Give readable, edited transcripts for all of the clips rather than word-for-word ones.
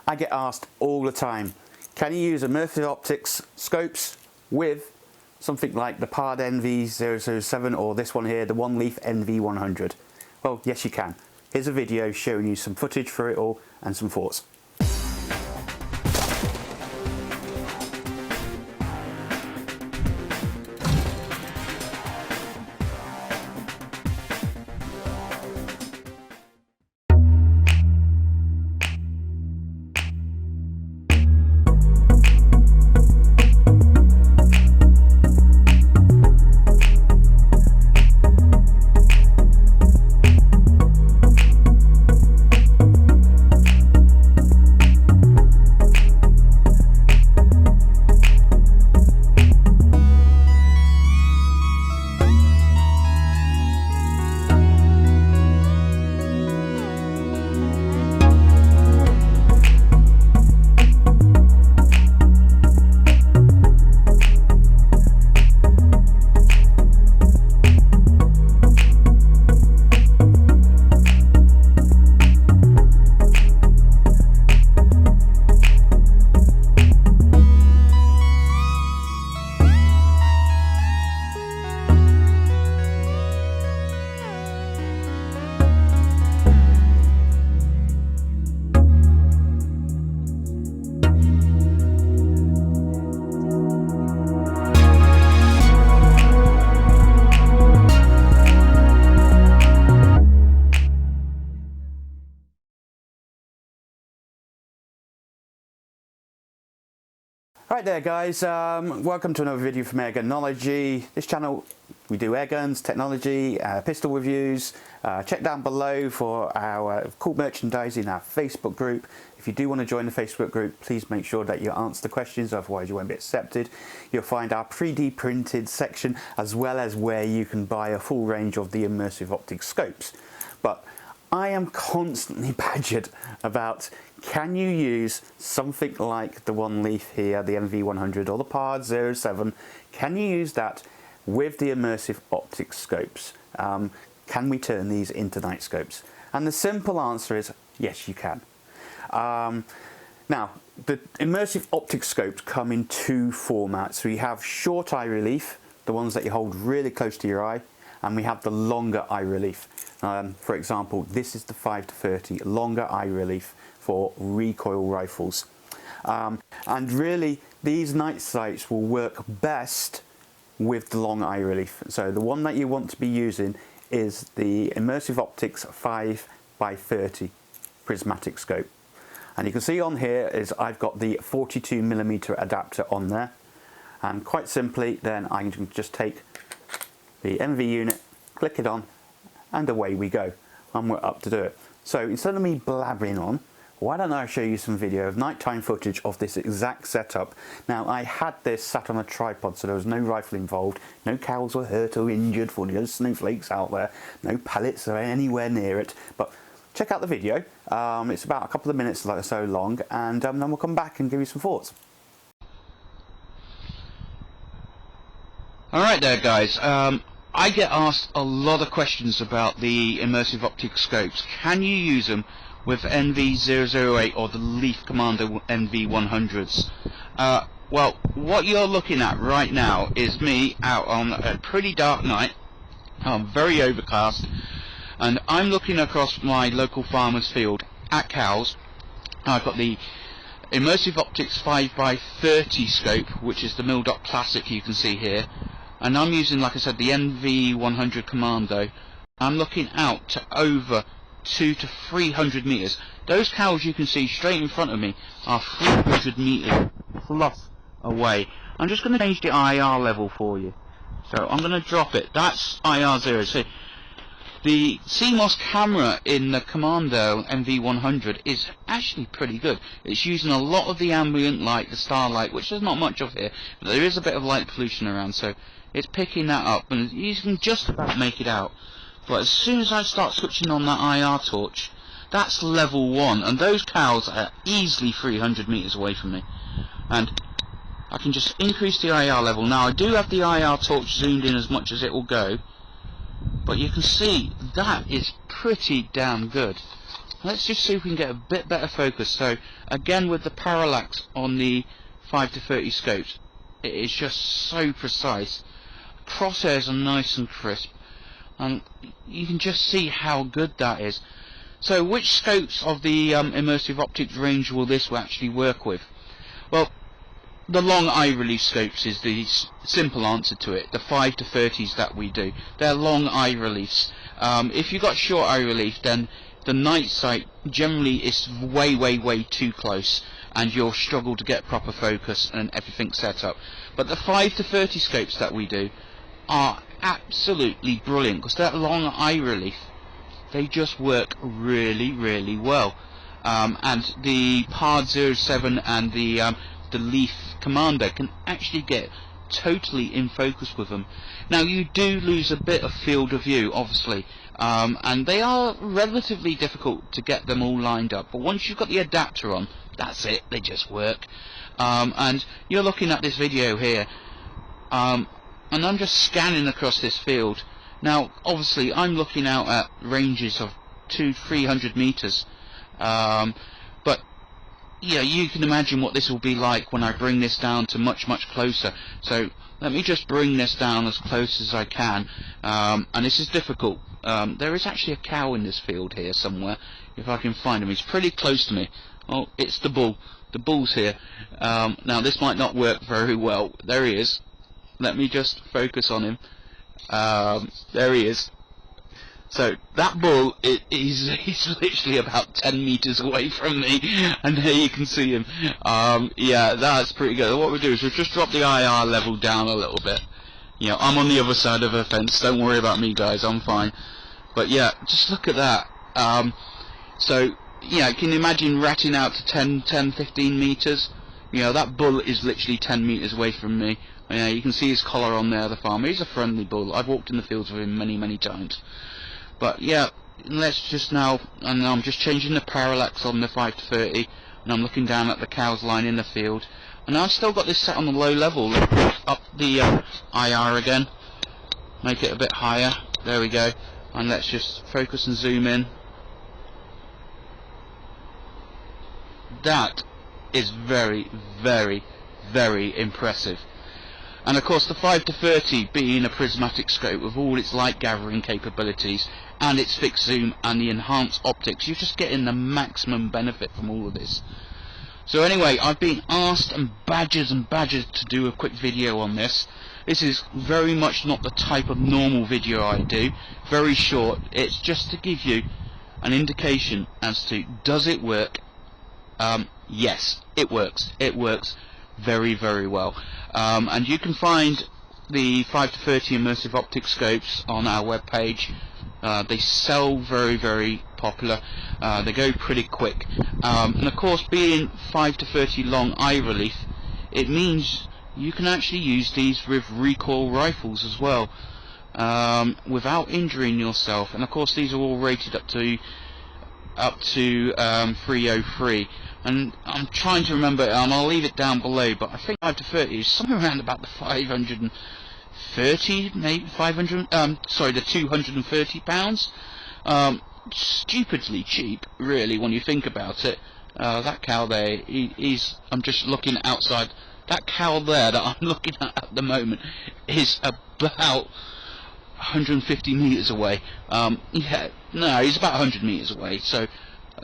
I get asked all the time, can you use Immersive Optics Scopes with something like the Pard NV007 or this one here, the OneLeaf NV100? Well, yes you can. Here's a video showing you some footage for it all and some thoughts. Right there guys, welcome to another video from Airgunology. This channel, we do air guns, technology, pistol reviews. Check down below for our cool merchandise in our Facebook group. If you do want to join the Facebook group, please make sure that you answer the questions, otherwise you won't be accepted. You'll find our 3D printed section as well as where you can buy a full range of the Immersive Optic Scopes. But I am constantly badgered about, can you use something like the OneLeaf here, the NV100 or the Pard 07, can you use that with the Immersive Optic Scopes? Can we turn these into night scopes? And the simple answer is yes you can. Now the Immersive Optic Scopes come in two formats. So you have short eye relief, the ones that you hold really close to your eye, and we have the longer eye relief. For example, this is the 5-30 longer eye relief for recoil rifles. And really these night sights will work best with the long eye relief. So the one that you want to be using is the Immersive Optics 5x30 Prismatic scope. And you can see on here is I've got the 42mm adapter on there, and quite simply then I can just take the MV unit, click it on, and away we go, and we're up to do it. So instead of me blabbering on, why don't I show you some video of nighttime footage of this exact setup. Now I had this sat on a tripod, so there was no rifle involved, no cows were hurt or injured for those snowflakes out there, no pellets are anywhere near it. But check out the video, it's about a couple of minutes or so long, and then we'll come back and give you some thoughts. Alright there guys, I get asked a lot of questions about the Immersive Optic Scopes. Can you use them with NV008 or the Leaf Commander NV100s? Well, what you're looking at right now is me out on a pretty dark night, very overcast, and I'm looking across my local farmer's field at cows. I've got the Immersive Optics 5x30 scope, which is the Mildot Classic you can see here, and I'm using, like I said, the NV100 Commando. I'm looking out to over 200 to 300 meters. Those cows you can see straight in front of me are 300 meters plus away. I'm just going to change the IR level for you. So I'm going to drop it. That's IR 0. So the CMOS camera in the Commando NV100 is actually pretty good. It's using a lot of the ambient light, the starlight, which there's not much of here, but there is a bit of light pollution around, so it's picking that up, and you can just about make it out. But as soon as I start switching on that IR torch, that's level 1, and those cows are easily 300 meters away from me. And I can just increase the IR level. Now I do have the IR torch zoomed in as much as it will go, but you can see that is pretty damn good. Let's just see if we can get a bit better focus. So again, with the parallax on the 5 to 30 scopes, it is just so precise. Crosshairs are nice and crisp, and you can just see how good that is. So which scopes of the Immersive Optics range will this actually work with? Well, the long eye relief scopes is the simple answer to it. The 5 to 30s that we do, they're long eye reliefs. If you've got short eye relief, then the night sight generally is way too close, and you'll struggle to get proper focus and everything set up. But the 5 to 30 scopes that we do are absolutely brilliant, because that long eye relief, they just work really well. And the Pard NV007 and the Leaf Commander can actually get totally in focus with them. Now, you do lose a bit of field of view, obviously, and they are relatively difficult to get them all lined up, but once you've got the adapter on, that's it, they just work. And you're looking at this video here, and I'm just scanning across this field. Now, obviously, I'm looking out at ranges of 200-300 meters, but yeah, you can imagine what this will be like when I bring this down to much closer. So let me just bring this down as close as I can, and this is difficult. There is actually a cow in this field here somewhere, if I can find him. He's pretty close to me. Oh, it's the bull. The bull's here. Now, this might not work very well. There he is. Let me just focus on him. There he is. So that bull, he's literally about 10 meters away from me, and there you can see him. Yeah, that's pretty good. What we do is we just drop the IR level down a little bit. You know, I'm on the other side of the fence. Don't worry about me, guys. I'm fine. But yeah, just look at that. So yeah, can you imagine ratting out to 10-15 meters? You know, that bull is literally 10 meters away from me. Yeah, you can see his collar on there, the farmer. He's a friendly bull. I've walked in the fields with him many times. But yeah, let's just now, and I'm just changing the parallax on the 5 to 30, and I'm looking down at the cows lying in the field, and I've still got this set on the low level. Up the IR again, make it a bit higher. There we go, and let's just focus and zoom in. That is very impressive. And of course, the 5 to 30 being a prismatic scope with all its light gathering capabilities and its fixed zoom and the enhanced optics, you're just getting the maximum benefit from all of this. So anyway, I've been asked and badgered to do a quick video on this. This is very much not the type of normal video I do. Very short. It's just to give you an indication as to, does it work? Yes, it works. It works very well. And you can find the 5 to 30 Immersive Optic Scopes on our webpage. They sell very popular. They go pretty quick. And of course, being 5 to 30 long eye relief, it means you can actually use these with recoil rifles as well, without injuring yourself. And of course, these are all rated up to 303. And I'm trying to remember, and I'll leave it down below, but I think 5 to 30 is somewhere around about the 530, maybe 500, sorry, the 230 pounds. Stupidly cheap, really, when you think about it. That cow there, I'm just looking outside. That cow there that I'm looking at the moment is about 150 meters away. Yeah, no, he's about 100 meters away, so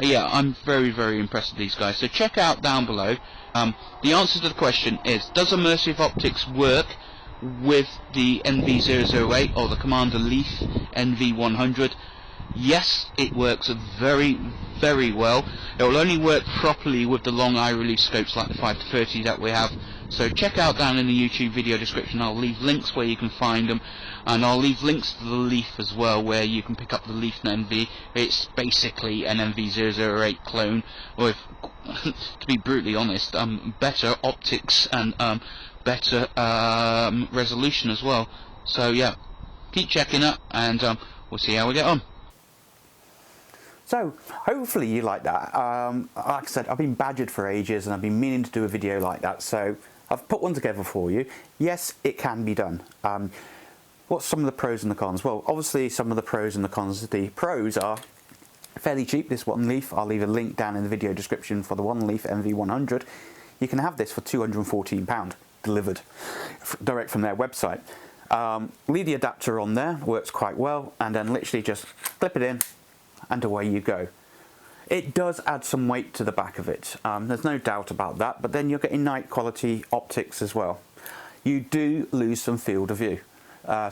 yeah, I'm very impressed with these guys. So check out down below. The answer to the question is, does Immersive Optics work with the NV008 or the Commander Leaf NV100? Yes, it works very well. It will only work properly with the long eye relief scopes like the 5 to 30 that we have. So check out down in the YouTube video description. I'll leave links where you can find them, and I'll leave links to the Leaf as well, where you can pick up the Leaf NV. It's basically an NV008 clone, with, to be brutally honest, better optics and better resolution as well. So yeah, keep checking up, and we'll see how we get on. So hopefully you like that. Like I said, I've been badgered for ages and I've been meaning to do a video like that, so I've put one together for you. Yes, it can be done. What's some of the pros and the cons? Well, obviously some of the pros and the cons. The pros are Fairly cheap, this OneLeaf. I'll leave a link down in the video description for the OneLeaf NV100. You can have this for £214 delivered direct from their website. Leave the adapter on there, works quite well, and then literally just clip it in and away you go. It does add some weight to the back of it, there's no doubt about that, but then you're getting night quality optics as well. You do lose some field of view.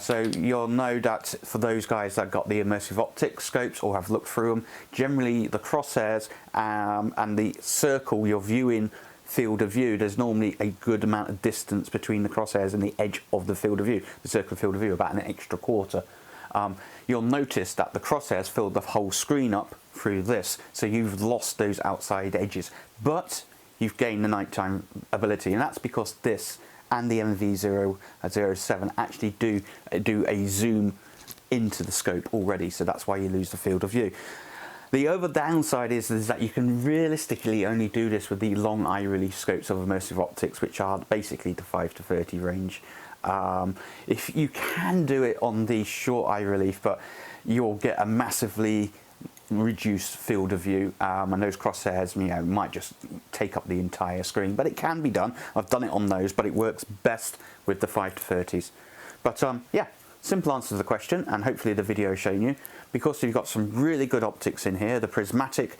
So you'll know that for those guys that got the Immersive Optic Scopes or have looked through them, generally the crosshairs and the circle you're viewing field of view, there's normally a good amount of distance between the crosshairs and the edge of the field of view, the circle field of view, about an extra quarter. You'll notice that the crosshairs filled the whole screen up through this, so you've lost those outside edges, but you've gained the nighttime ability, and that's because this and the NV007 actually do a zoom into the scope already, so that's why you lose the field of view. The other downside is that you can realistically only do this with the long eye relief scopes of Immersive Optics, which are basically the 5 to 30 range. If you can do it on the short eye relief, but you'll get a massively reduced field of view, and those crosshairs, you know, might just take up the entire screen, but it can be done. I've done it on those, but it works best with the 5 to 30s. But yeah, simple answer to the question, and hopefully the video has shown you, because you've got some really good optics in here. The Prismatic,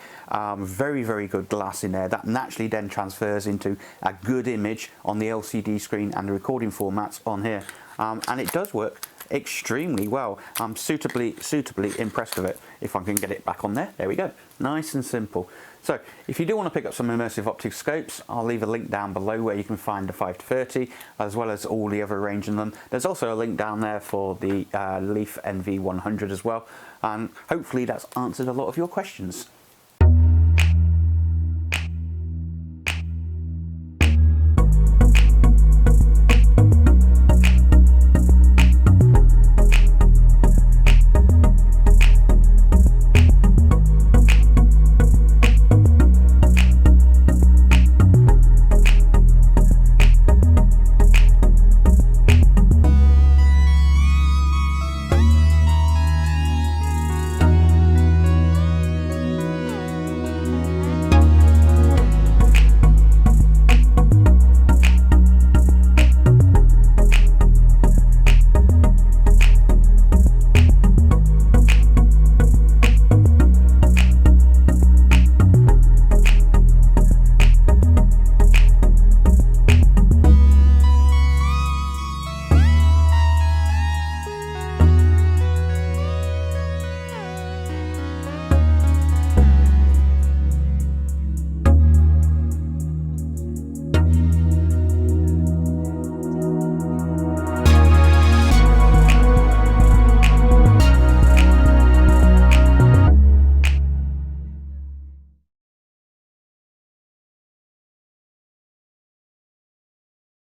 very, very good glass in there that naturally then transfers into a good image on the LCD screen and the recording formats on here, and it does work extremely well. I'm suitably impressed with it. If I can get it back on there, there we go, nice and simple. So if you do want to pick up some Immersive Optic Scopes, I'll leave a link down below where you can find the 5 to 30 as well as all the other range in them. There's also a link down there for the Leaf NV100 as well, and hopefully that's answered a lot of your questions.